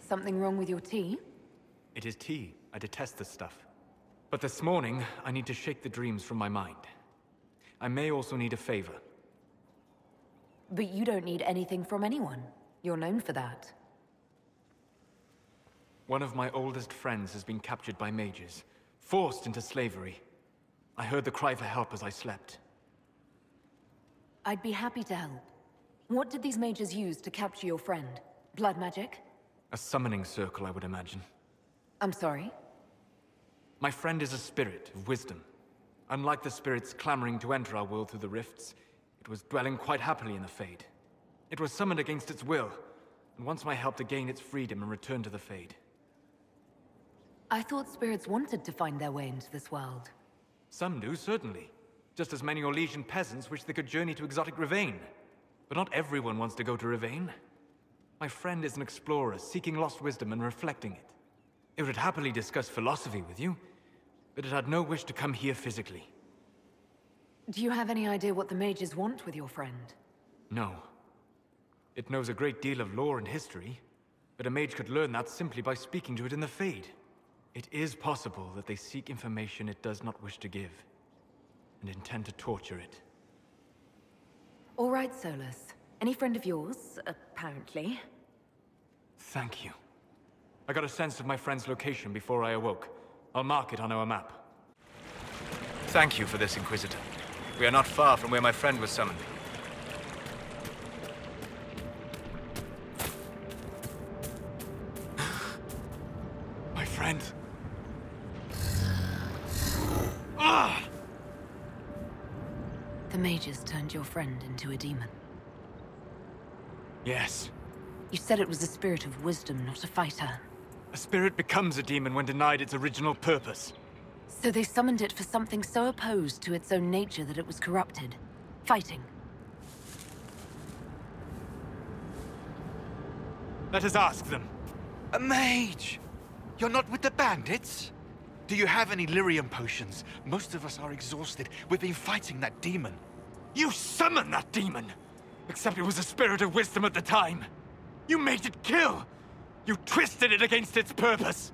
Something wrong with your tea? It is tea. I detest this stuff. But this morning, I need to shake the dreams from my mind. I may also need a favor. But you don't need anything from anyone. You're known for that. One of my oldest friends has been captured by mages, forced into slavery. I heard the cry for help as I slept. I'd be happy to help. What did these mages use to capture your friend? Blood magic? A summoning circle, I would imagine. I'm sorry? My friend is a spirit of wisdom. Unlike the spirits clamoring to enter our world through the rifts, it was dwelling quite happily in the Fade. It was summoned against its will, and wants my help to gain its freedom and return to the Fade. I thought spirits wanted to find their way into this world. Some do, certainly. Just as many Orlesian peasants wish they could journey to exotic Ravane. But not everyone wants to go to Ravane. My friend is an explorer, seeking lost wisdom and reflecting it. It would happily discuss philosophy with you, but it had no wish to come here physically. Do you have any idea what the mages want with your friend? No. It knows a great deal of lore and history, but a mage could learn that simply by speaking to it in the Fade. It is possible that they seek information it does not wish to give, and intend to torture it. All right, Solus. Any friend of yours, apparently. Thank you. I got a sense of my friend's location before I awoke. I'll mark it on our map. Thank you for this, Inquisitor. We are not far from where my friend was summoned. My friend. Ah! The mages turned your friend into a demon. Yes. You said it was a spirit of wisdom, not a fighter. A spirit becomes a demon when denied its original purpose. So they summoned it for something so opposed to its own nature that it was corrupted. Fighting. Let us ask them. A mage! You're not with the bandits? Do you have any lyrium potions? Most of us are exhausted. We've been fighting that demon. You summoned that demon! Except it was a spirit of wisdom at the time. You made it kill! You twisted it against its purpose!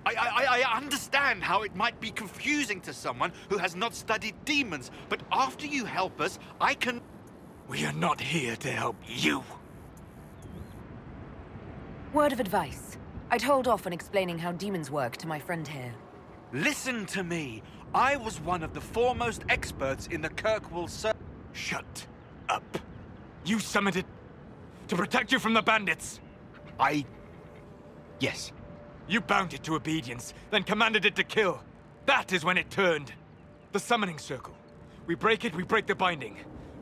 I understand how it might be confusing to someone who has not studied demons, but after you help us, I can... We are not here to help you. Word of advice. I'd hold off on explaining how demons work to my friend here. Listen to me. I was one of the foremost experts in the Kirkwall Circle. Shut up. You summoned it to protect you from the bandits. Yes. You bound it to obedience, then commanded it to kill. That is when it turned. The summoning circle. We break it, we break the binding.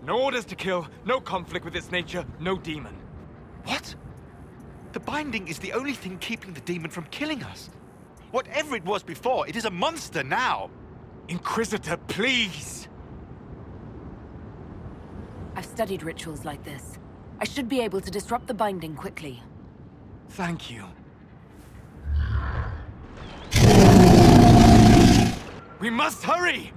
No orders to kill, no conflict with its nature, no demon. What? The binding is the only thing keeping the demon from killing us. Whatever it was before, it is a monster now. Inquisitor, please! I've studied rituals like this. I should be able to disrupt the binding quickly. Thank you. We must hurry!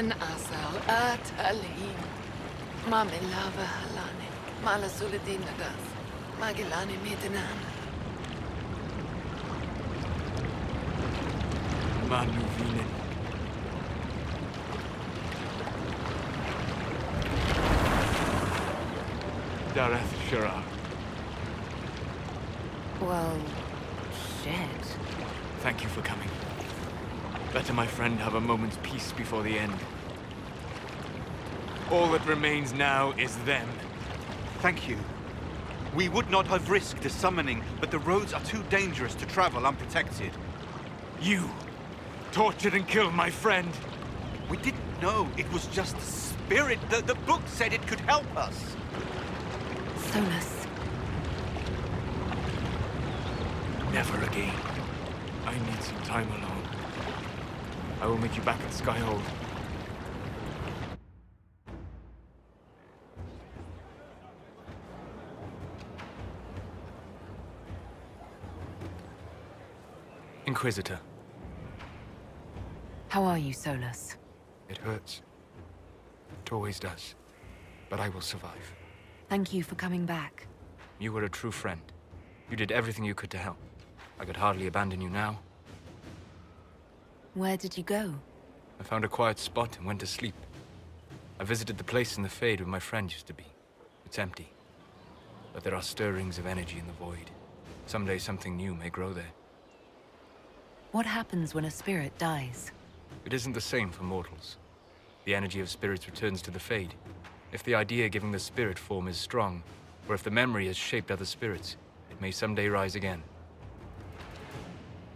En asal atalim. Mamelava halane. Malasuladinagas. Magilani midinan. Manuvinen. Dareth Shirar. Well, shit. Thank you for coming. Better my friend have a moment's peace before the end. All that remains now is them. Thank you. We would not have risked a summoning, but the roads are too dangerous to travel unprotected. You tortured and killed my friend. We didn't know it was just a spirit. The book said it could help us. Solus. Never again. I need some time alone. I will meet you back at Skyhold. Inquisitor. How are you, Solus? It hurts. It always does. But I will survive. Thank you for coming back. You were a true friend. You did everything you could to help. I could hardly abandon you now. Where did you go? I found a quiet spot and went to sleep. I visited the place in the Fade where my friend used to be. It's empty. But there are stirrings of energy in the void. Someday something new may grow there. What happens when a spirit dies? It isn't the same for mortals. The energy of spirits returns to the Fade. If the idea giving the spirit form is strong, or if the memory has shaped other spirits, it may someday rise again.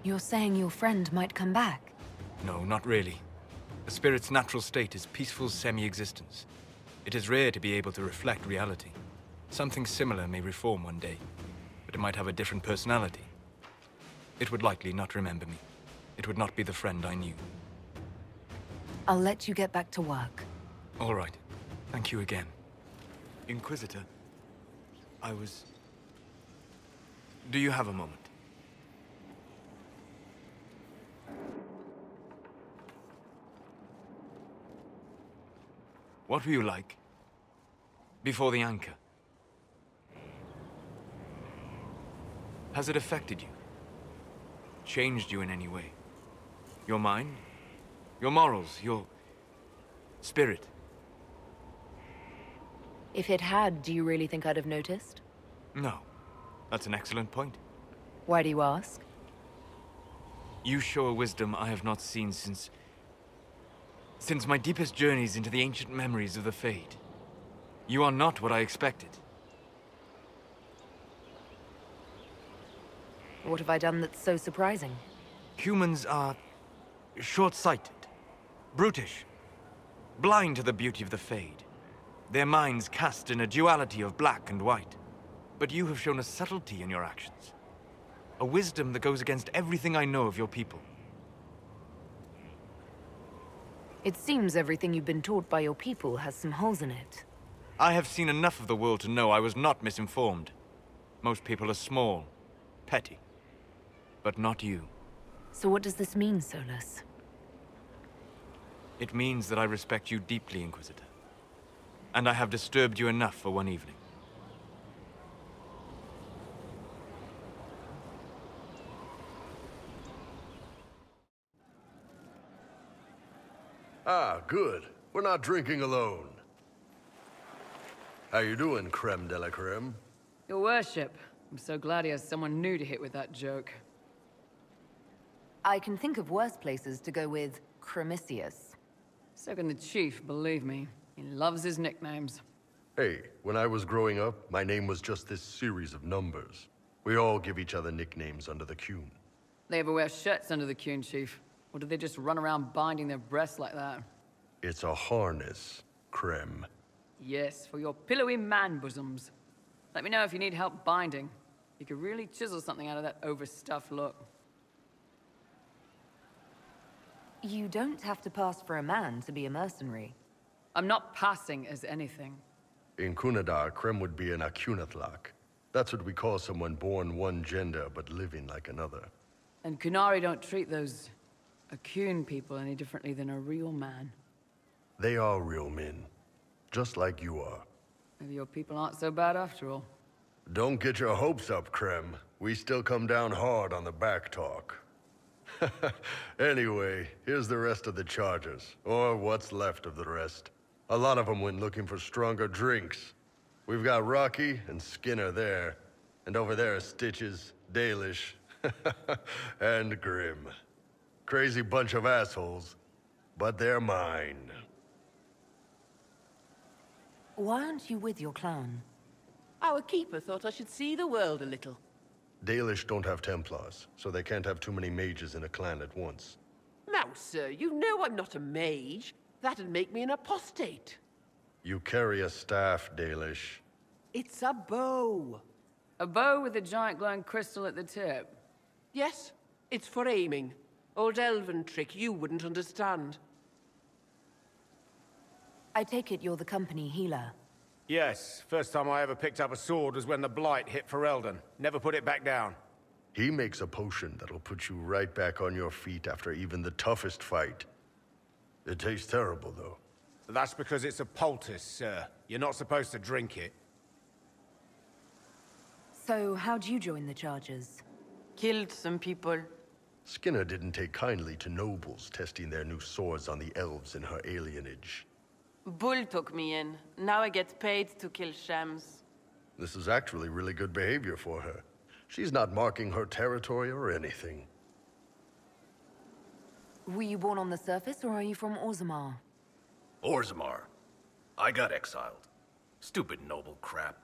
You're saying your friend might come back? No, not really. A spirit's natural state is peaceful semi-existence. It is rare to be able to reflect reality. Something similar may reform one day, but it might have a different personality. It would likely not remember me. It would not be the friend I knew. I'll let you get back to work. All right. Thank you again. Inquisitor, Do you have a moment? What were you like before the anchor? Has it affected you? Changed you in any way? Your mind? Your morals? Your spirit? If it had, do you really think I'd have noticed? No. That's an excellent point. Why do you ask? You show a wisdom I have not seen since my deepest journeys into the ancient memories of the Fade. You are not what I expected. What have I done that's so surprising? Humans are short-sighted, brutish, blind to the beauty of the Fade. Their minds cast in a duality of black and white. But you have shown a subtlety in your actions. A wisdom that goes against everything I know of your people. It seems everything you've been taught by your people has some holes in it. I have seen enough of the world to know I was not misinformed. Most people are small, petty. But not you. So what does this mean, Solus? It means that I respect you deeply, Inquisitor. And I have disturbed you enough for one evening. Ah, good. We're not drinking alone. How you doing, creme de la creme? Your worship. I'm so glad he has someone new to hit with that joke. I can think of worse places to go with Cremisius. So can the chief, believe me. He loves his nicknames. Hey, when I was growing up, my name was just this series of numbers. We all give each other nicknames under the Kun. They ever wear shirts under the Kun, chief? Or do they just run around binding their breasts like that? It's a harness, creme. Yes, for your pillowy man-bosoms. Let me know if you need help binding. You could really chisel something out of that overstuffed look. You don't have to pass for a man to be a mercenary. I'm not passing as anything. In Kunadar, creme would be an Akunatlak. That's what we call someone born one gender but living like another. And Kunari don't treat those Akun people any differently than a real man. They are real men. Just like you are. Maybe your people aren't so bad after all. Don't get your hopes up, Krem. We still come down hard on the back talk. Anyway, here's the rest of the charges. Or what's left of the rest. A lot of them went looking for stronger drinks. We've got Rocky and Skinner there. And over there are Stitches, Dalish, and Grim. Crazy bunch of assholes, but they're mine. Why aren't you with your clan? Our keeper thought I should see the world a little. Dalish don't have Templars, so they can't have too many mages in a clan at once. Now, sir, you know I'm not a mage. That'd make me an apostate. You carry a staff, Dalish. It's a bow. A bow with a giant glowing crystal at the tip. Yes, it's for aiming. Old elven trick you wouldn't understand. I take it you're the company healer. Yes, first time I ever picked up a sword was when the Blight hit Ferelden. Never put it back down. He makes a potion that'll put you right back on your feet after even the toughest fight. It tastes terrible, though. That's because it's a poultice, sir. You're not supposed to drink it. So, how'd you join the charges? Killed some people. Skinner didn't take kindly to nobles testing their new swords on the elves in her alienage. Bull took me in. Now I get paid to kill shams. This is actually really good behavior for her. She's not marking her territory or anything. Were you born on the surface, or are you from Orzammar? Orzammar. I got exiled. Stupid noble crap.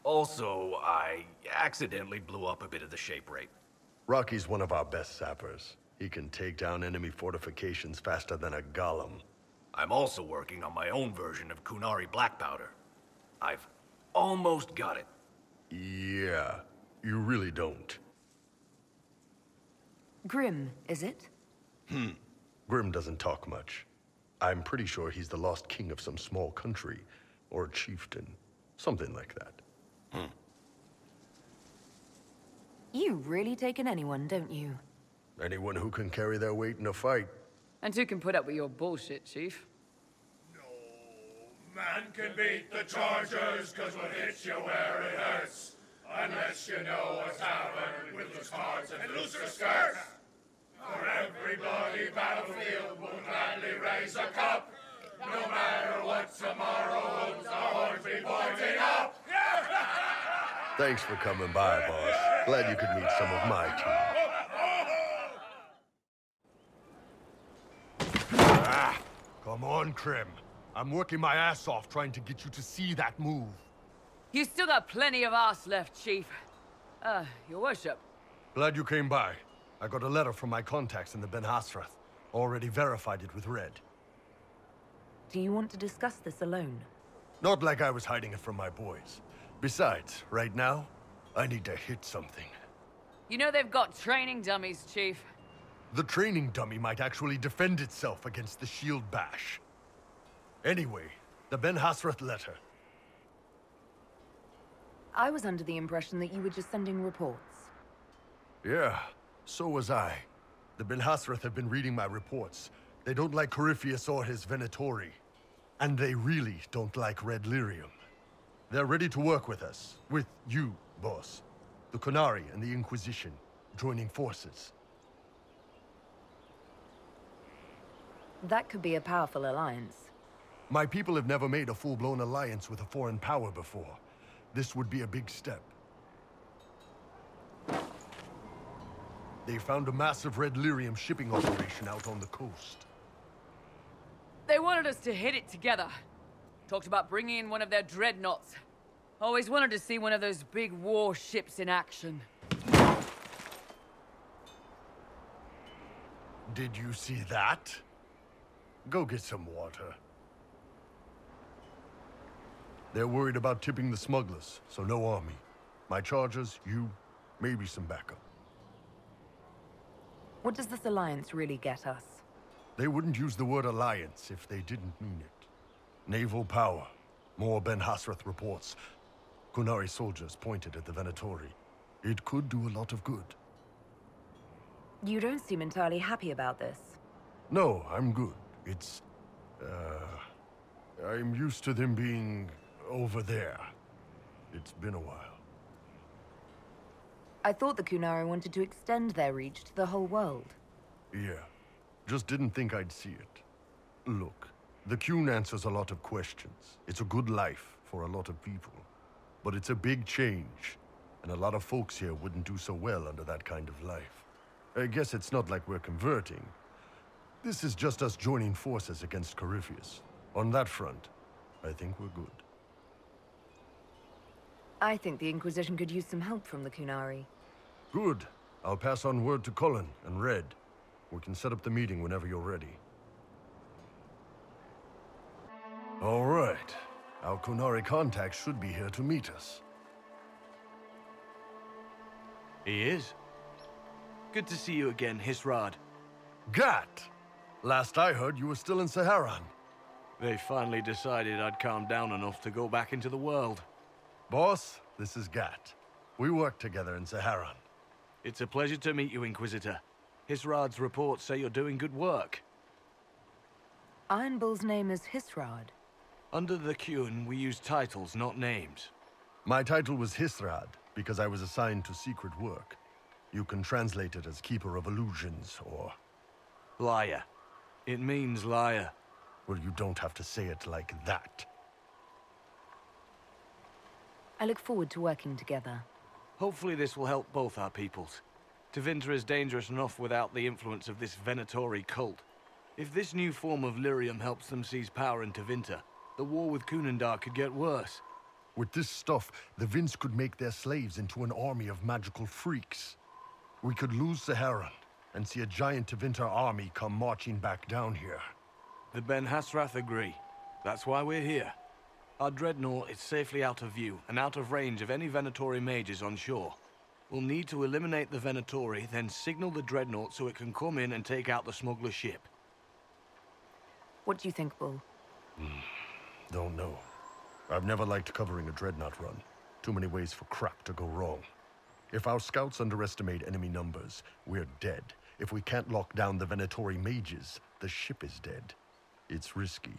Also, I accidentally blew up a bit of the shape rate. Rocky's one of our best sappers. He can take down enemy fortifications faster than a golem. I'm also working on my own version of Kunari black powder. I've almost got it. Yeah, you really don't. Grim, is it? Grim doesn't talk much. I'm pretty sure he's the lost king of some small country, or chieftain. Something like that. You really take in anyone, don't you? Anyone who can carry their weight in a fight. And who can put up with your bullshit, Chief? No man can beat the Chargers, cause what hits you where it hurts. Unless you know a tavern with loose cards and looser skirts. For every bloody battlefield will gladly raise a cup. No matter what tomorrow holds, the horns be pointing up. Thanks for coming by, boss. Glad you could meet some of my team. Come on, Krim. I'm working my ass off trying to get you to see that move. You still got plenty of ass left, Chief. Your worship. Glad you came by. I got a letter from my contacts in the Ben Hasrath. Already verified it with Red. Do you want to discuss this alone? Not like I was hiding it from my boys. Besides, right now, I need to hit something. You know they've got training dummies, Chief. The training dummy might actually defend itself against the shield bash. Anyway, the Ben Hasrath letter. I was under the impression that you were just sending reports. Yeah, so was I. The Ben Hasrath have been reading my reports. They don't like Corypheus or his Venatori. And they really don't like Red Lyrium. They're ready to work with us. With you, boss. The Kunari and the Inquisition, joining forces. That could be a powerful alliance. My people have never made a full-blown alliance with a foreign power before. This would be a big step. They found a massive Red Lyrium shipping operation out on the coast. They wanted us to hit it together. Talked about bringing in one of their dreadnoughts. Always wanted to see one of those big warships in action. Did you see that? Go get some water. They're worried about tipping the smugglers, so no army. My charges, you, maybe some backup. What does this alliance really get us? They wouldn't use the word alliance if they didn't mean it. Naval power. More Ben Hasrath reports. Kunari soldiers pointed at the Venatori. It could do a lot of good. You don't seem entirely happy about this. No, I'm good. It's I'm used to them being over there. It's been a while. I thought the Kunari wanted to extend their reach to the whole world. Yeah, just didn't think I'd see it. Look, the Kun answers a lot of questions. It's a good life for a lot of people. But it's a big change, and a lot of folks here wouldn't do so well under that kind of life. I guess it's not like we're converting. This is just us joining forces against Corypheus. On that front, I think we're good. I think the Inquisition could use some help from the Kunari. Good. I'll pass on word to Cullen and Red. We can set up the meeting whenever you're ready. All right. Our Kunari contact should be here to meet us. He is. Good to see you again, Hisrad. Gat! Last I heard, you were still in Saharan. They finally decided I'd calmed down enough to go back into the world. Boss, this is Gat. We work together in Saharan. It's a pleasure to meet you, Inquisitor. Hisrad's reports say you're doing good work. Iron Bull's name is Hisrad. Under the Kun, we use titles, not names. My title was Hisrad, because I was assigned to secret work. You can translate it as Keeper of Illusions, or... Liar. It means liar. Well, you don't have to say it like that. I look forward to working together. Hopefully this will help both our peoples. Tevinter is dangerous enough without the influence of this Venatori cult. If this new form of lyrium helps them seize power in Tevinter, the war with Kunandar could get worse. With this stuff, the Vince could make their slaves into an army of magical freaks. We could lose Saharan, and see a giant Tevinter army come marching back down here. The Ben Hasrath agree. That's why we're here. Our dreadnought is safely out of view, and out of range of any Venatori mages on shore. We'll need to eliminate the Venatori, then signal the dreadnought so it can come in and take out the smuggler ship. What do you think, Bull? Don't know. I've never liked covering a dreadnought run. Too many ways for crap to go wrong. If our scouts underestimate enemy numbers, we're dead. If we can't lock down the Venatori mages, the ship is dead. It's risky.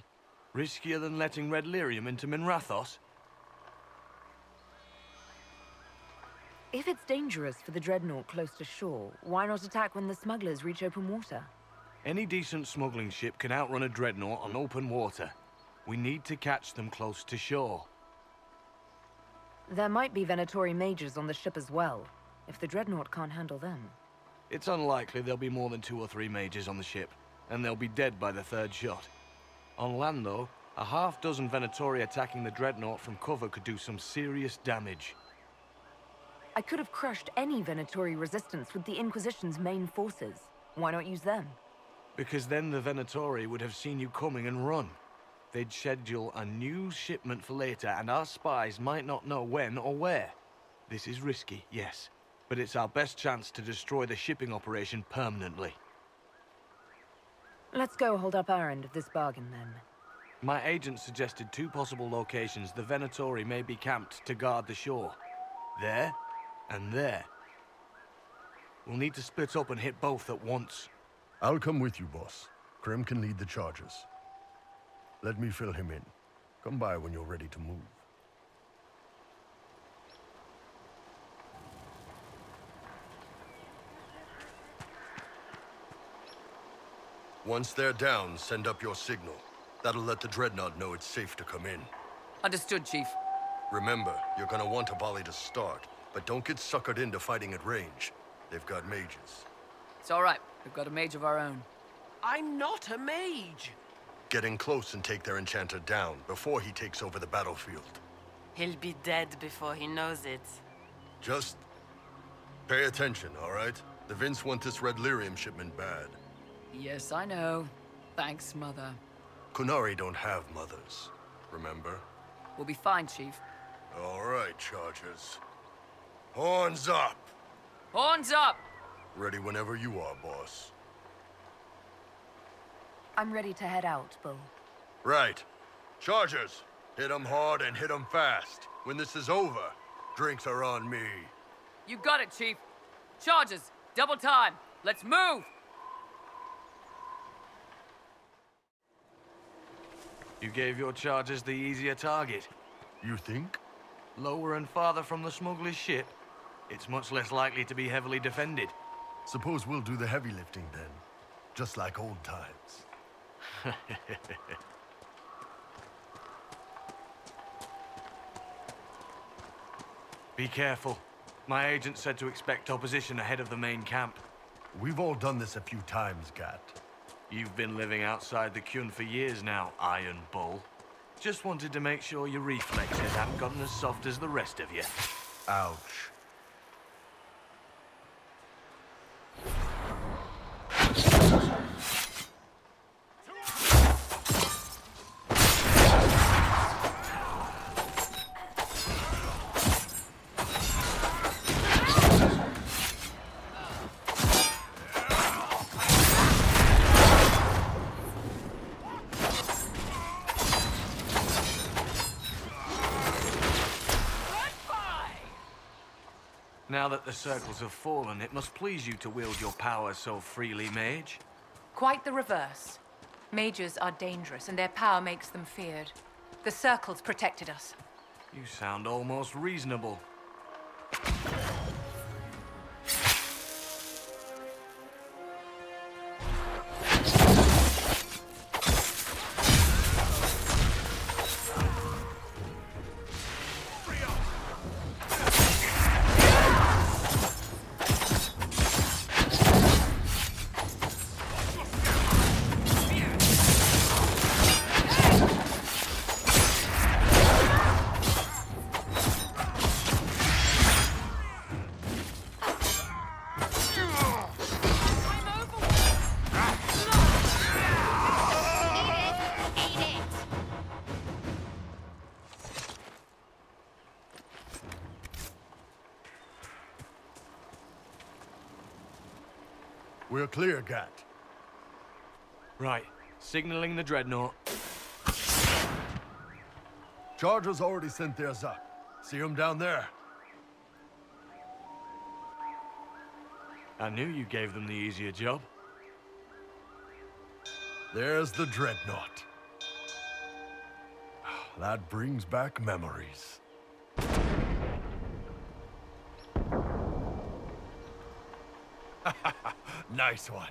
Riskier than letting Red Lyrium into Minrathos? If it's dangerous for the dreadnought close to shore, why not attack when the smugglers reach open water? Any decent smuggling ship can outrun a dreadnought on open water. We need to catch them close to shore. There might be Venatori mages on the ship as well, if the dreadnought can't handle them. It's unlikely there'll be more than 2 or 3 mages on the ship, and they'll be dead by the 3rd shot. On land, though, a half-dozen Venatori attacking the dreadnought from cover could do some serious damage. I could have crushed any Venatori resistance with the Inquisition's main forces. Why not use them? Because then the Venatori would have seen you coming and run. They'd schedule a new shipment for later, and our spies might not know when or where. This is risky, yes, but it's our best chance to destroy the shipping operation permanently. Let's go hold up our end of this bargain, then. My agent suggested 2 possible locations the Venatori may be camped to guard the shore. There, and there. We'll need to split up and hit both at once. I'll come with you, boss. Krem can lead the charges. Let me fill him in. Come by when you're ready to move. Once they're down, send up your signal. That'll let the dreadnought know it's safe to come in. Understood, Chief. Remember, you're gonna want a volley to start, but don't get suckered into fighting at range. They've got mages. It's all right. We've got a mage of our own. I'm not a mage. Get in close and take their enchanter down before he takes over the battlefield. He'll be dead before he knows it. Just pay attention, all right? The Vince want this red lyrium shipment bad. Yes, I know. Thanks, Mother. Kunari don't have mothers, remember? We'll be fine, Chief. All right, Chargers. Horns up! Horns up! Ready whenever you are, boss. I'm ready to head out, Bull. Right. Chargers, hit 'em hard and hit 'em fast. When this is over, drinks are on me. You got it, Chief. Charges, double time. Let's move! You gave your chargers the easier target. You think? Lower and farther from the smuggler's ship, it's much less likely to be heavily defended. Suppose we'll do the heavy lifting then. Just like old times. Be careful. My agent said to expect opposition ahead of the main camp. We've all done this a few times, Gat. You've been living outside the Kun for years now, Iron Bull. Just wanted to make sure your reflexes haven't gotten as soft as the rest of you. Ouch. Now that the circles have fallen, it must please you to wield your power so freely, mage. Quite the reverse. Mages are dangerous, and their power makes them feared. The circles protected us. You sound almost reasonable. We're clear, Gat. Right. Signaling the dreadnought. Chargers already sent theirs up. See them down there? I knew you gave them the easier job. There's the dreadnought. That brings back memories. Nice one.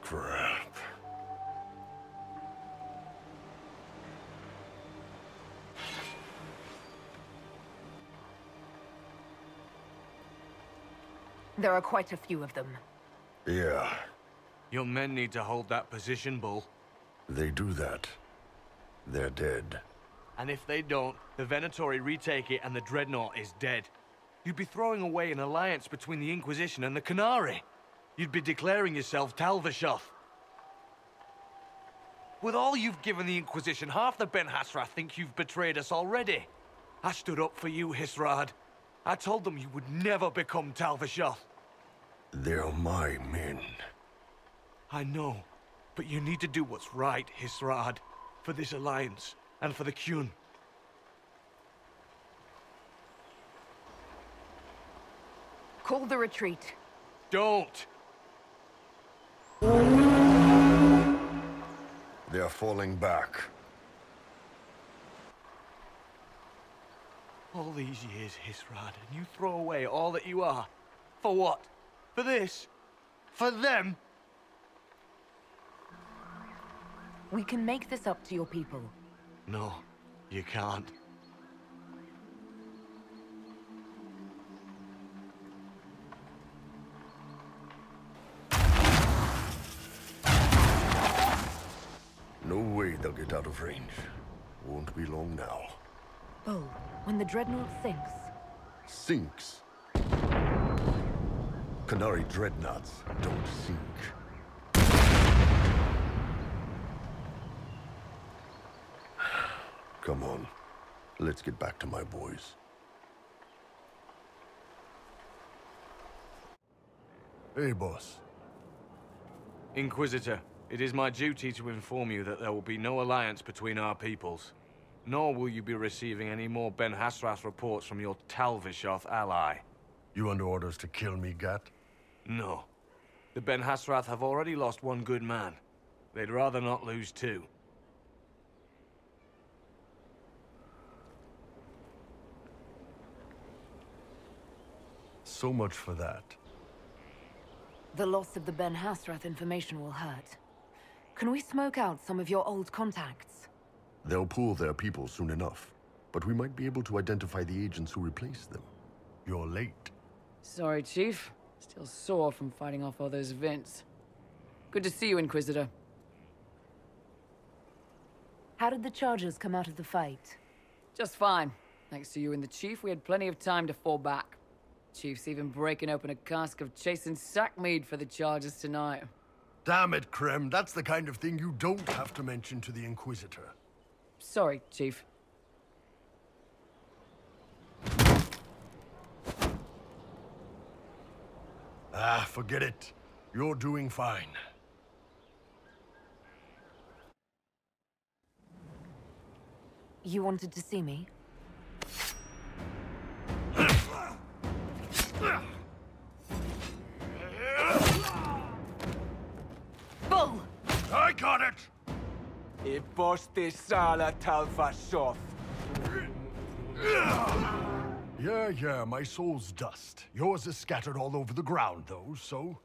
Crap. There are quite a few of them. Yeah, Your men need to hold that position, Bull. they do that. They're dead. And if they don't, the Venatori retake it and the dreadnought is dead. You'd be throwing away an alliance between the Inquisition and the Canary. You'd be declaring yourself Talvishoth. With all you've given the Inquisition, half the Ben Hasra think you've betrayed us already. I stood up for you, Hisrad. I told them you would never become Talvishoth. They're my men. I know, but you need to do what's right, Hisrad. For this alliance, and for the Kun. Call the retreat. Don't! They're falling back. All these years, Hisrad, and you throw away all that you are. For what? For this? For them? We can make this up to your people. No, you can't. No way they'll get out of range. Won't be long now. Bull, when the dreadnought sinks... Sinks? Canary dreadnoughts don't sink. Come on. Let's get back to my boys. Hey, boss. Inquisitor, it is my duty to inform you that there will be no alliance between our peoples. Nor will you be receiving any more Ben Hasrath reports from your Talvishoth ally. You under orders to kill me, Gat? No. The Ben Hasrath have already lost one good man. They'd rather not lose two. So much for that. The loss of the Ben Hasrath information will hurt. Can we smoke out some of your old contacts? They'll pull their people soon enough, but we might be able to identify the agents who replaced them. You're late. Sorry, Chief. Still sore from fighting off all those vents. Good to see you, Inquisitor. How did the Chargers come out of the fight? Just fine. Thanks to you and the Chief, we had plenty of time to fall back. Chief's even breaking open a cask of chasing sackmead for the Chargers tonight. Damn it, Krem. That's the kind of thing you don't have to mention to the Inquisitor. Sorry, Chief. Ah, forget it. You're doing fine. You wanted to see me? Bull! I got it! Yeah, my soul's dust. Yours is scattered all over the ground, though, so...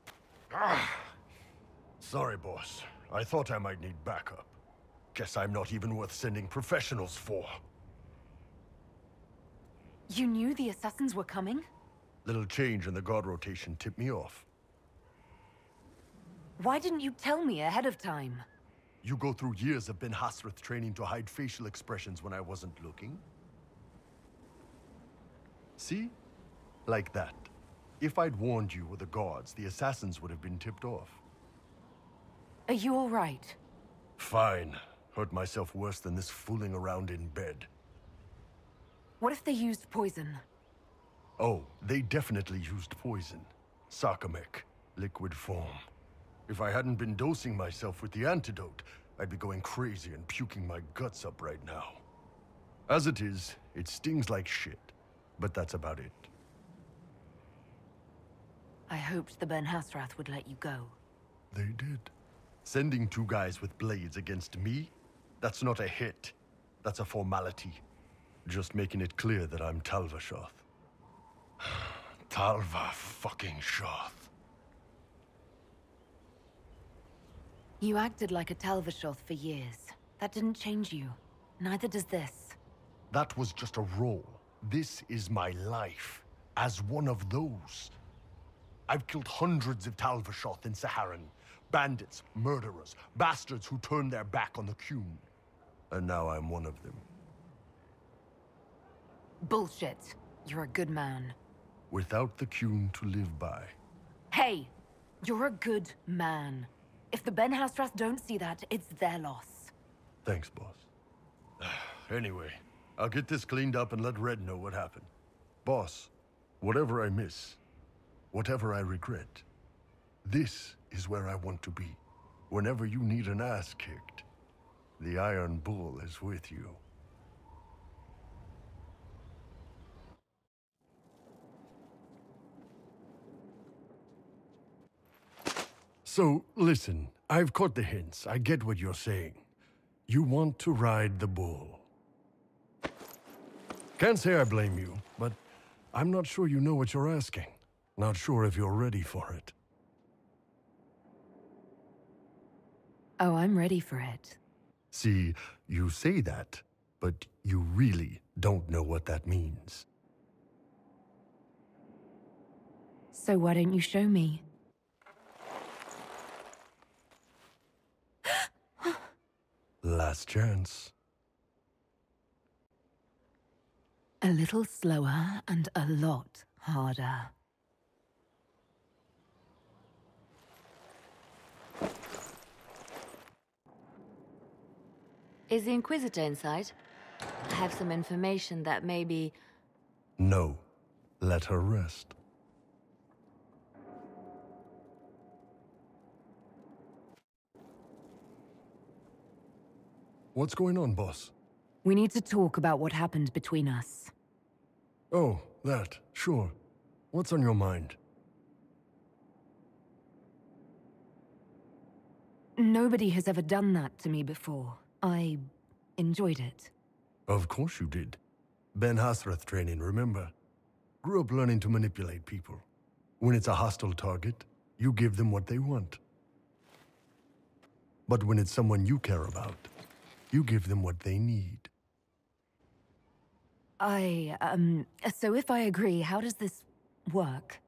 Sorry, boss. I thought I might need backup. Guess I'm not even worth sending professionals for. You knew the assassins were coming? Little change in the guard rotation tipped me off. Why didn't you tell me ahead of time? You go through years of Ben Hasrath training to hide facial expressions when I wasn't looking? See? Like that. If I'd warned you or the guards, the assassins would have been tipped off. Are you all right? Fine. Hurt myself worse than this fooling around in bed. What if they used poison? Oh, they definitely used poison. Sarcomec, liquid form. If I hadn't been dosing myself with the antidote, I'd be going crazy and puking my guts up right now. As it is, it stings like shit. But that's about it. I hoped the Ben Hasrath would let you go. They did. Sending 2 guys with blades against me? That's not a hit. That's a formality. Just making it clear that I'm Talvashoth. Talva fucking Shoth. You acted like a Talvashoth for years. That didn't change you. Neither does this. That was just a role. This is my life. As one of those. I've killed hundreds of Talvashoth in Saharan. Bandits, murderers, bastards who turned their back on the Kun. And now I'm one of them. Bullshit. You're a good man. Without the Kun to live by. Hey! You're a good man. If the Ben Hasrath don't see that, it's their loss. Thanks, boss. Anyway, I'll get this cleaned up and let Red know what happened. Boss, whatever I miss, whatever I regret, this is where I want to be. Whenever you need an ass kicked, the Iron Bull is with you. So, listen, I've caught the hints. I get what you're saying. You want to ride the bull. Can't say I blame you, but I'm not sure you know what you're asking. Not sure if you're ready for it. Oh, I'm ready for it. See, you say that, but you really don't know what that means. So why don't you show me? Last chance. A little slower and a lot harder. Is the Inquisitor inside? I have some information that maybe... No. Let her rest. What's going on, boss? We need to talk about what happened between us. Oh, that. Sure. What's on your mind? Nobody has ever done that to me before. I enjoyed it. Of course you did. Ben Hasrath training, remember? Grew up learning to manipulate people. When it's a hostile target, you give them what they want. But when it's someone you care about, you give them what they need. So if I agree, how does this work?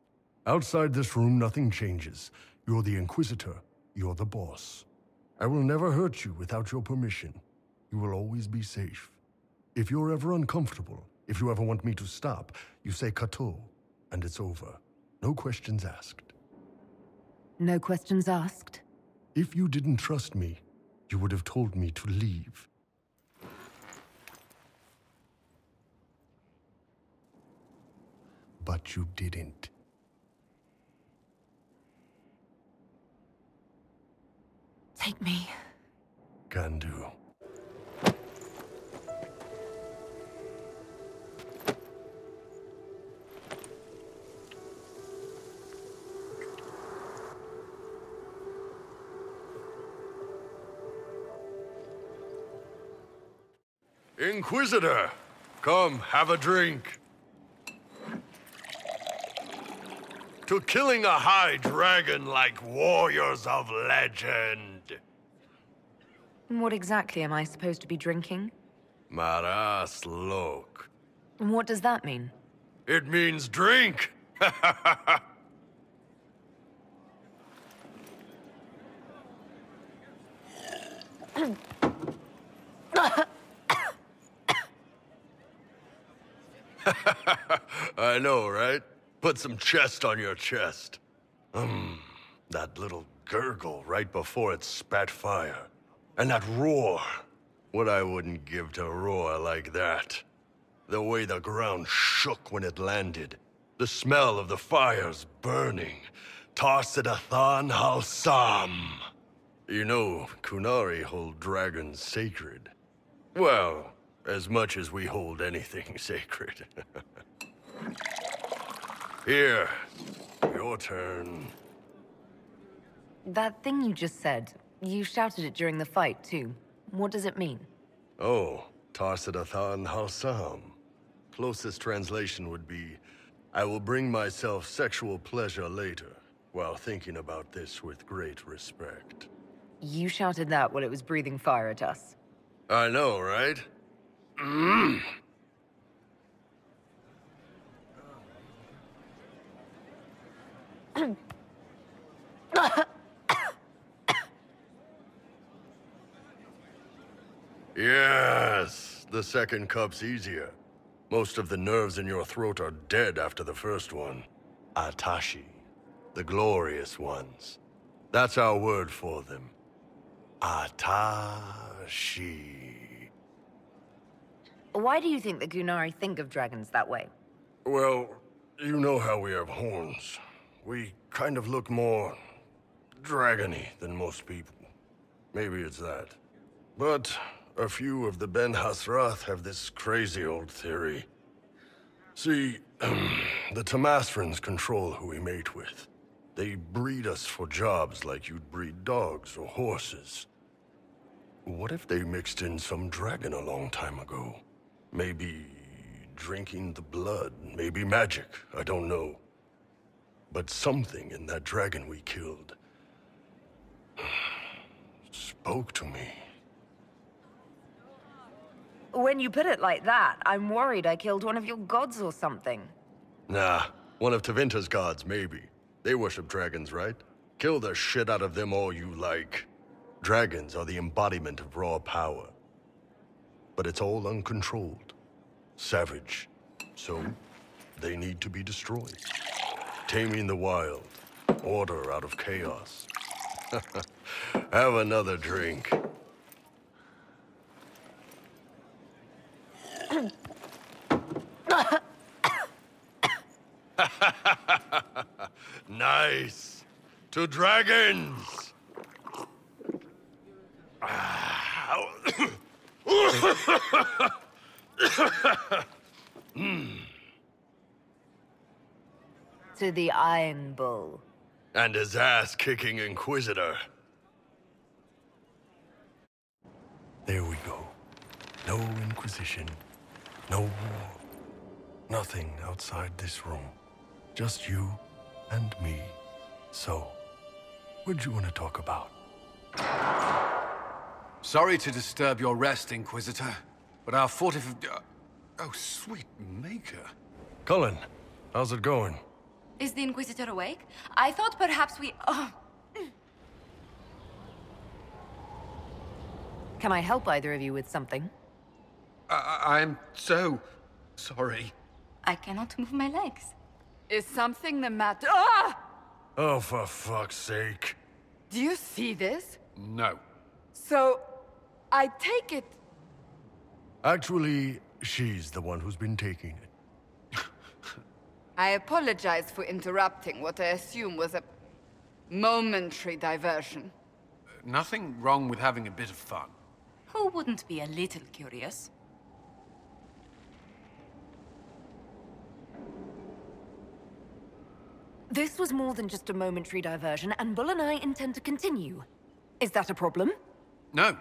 Outside this room, nothing changes. You're the Inquisitor. You're the boss. I will never hurt you without your permission. You will always be safe. If you're ever uncomfortable, if you ever want me to stop, you say Kato, and it's over. No questions asked. No questions asked? If you didn't trust me, you would have told me to leave. But you didn't. Take me. Can do. Inquisitor! Come, have a drink. To killing a high dragon like warriors of legend. What exactly am I supposed to be drinking? Maras lok. What does that mean? It means drink! I know, right? Put some chest on your chest. That little gurgle right before it spat fire. And that roar. What I wouldn't give to roar like that. The way the ground shook when it landed. The smell of the fires burning. Tarsidathan Halsam. You know, Kunari hold dragons sacred. Well, as much as we hold anything sacred. Here, your turn. That thing you just said, you shouted it during the fight, too. What does it mean? Oh, Tarsidathan Halsam. Closest translation would be, I will bring myself sexual pleasure later, while thinking about this with great respect. You shouted that while it was breathing fire at us. I know, right? Yes, the second cup's easier. Most of the nerves in your throat are dead after the first one. Atashi, the glorious ones. That's our word for them. Atashi. Why do you think the Gunari think of dragons that way? Well, you know how we have horns. We kind of look more dragony than most people. Maybe it's that. But a few of the Ben Hasrath have this crazy old theory. See, the Tamasrans control who we mate with. They breed us for jobs like you'd breed dogs or horses. What if they mixed in some dragon a long time ago? Maybe drinking the blood, maybe magic, I don't know. But something in that dragon we killed spoke to me. When you put it like that, I'm worried I killed one of your gods or something. Nah, one of Tevinter's gods, maybe. They worship dragons, right? Kill the shit out of them all you like. Dragons are the embodiment of raw power. But it's all uncontrolled. Savage. So, they need to be destroyed. Taming the wild. Order out of chaos. Have another drink. Nice. To dragons. To the Iron Bull. And his ass-kicking Inquisitor. There we go. No Inquisition. No war. Nothing outside this room. Just you and me. So, what'd you want to talk about? Sorry to disturb your rest, Inquisitor, but our oh, sweet maker. Cullen, how's it going? Is the Inquisitor awake? I thought perhaps we... Can I help either of you with something? I'm so sorry. I cannot move my legs. Is something the matter? Ah! Oh, for fuck's sake. Do you see this? No. So, I take it... Actually, she's the one who's been taking it. I apologize for interrupting what I assume was a momentary diversion. Nothing wrong with having a bit of fun. Who wouldn't be a little curious? This was more than just a momentary diversion, and Bull and I intend to continue. Is that a problem? No.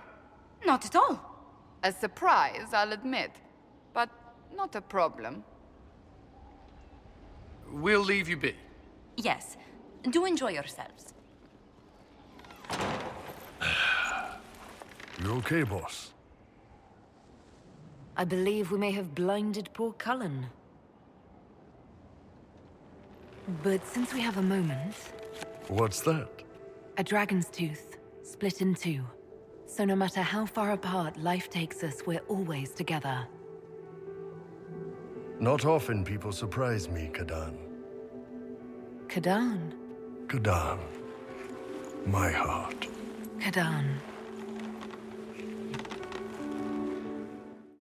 Not at all. A surprise, I'll admit, but not a problem. We'll leave you be. Yes. Do enjoy yourselves. You okay, boss? I believe we may have blinded poor Cullen. But since we have a moment... What's that? A dragon's tooth, split in two. So no matter how far apart life takes us, we're always together. Not often people surprise me, Kadan. Kadan? Kadan. My heart. Kadan.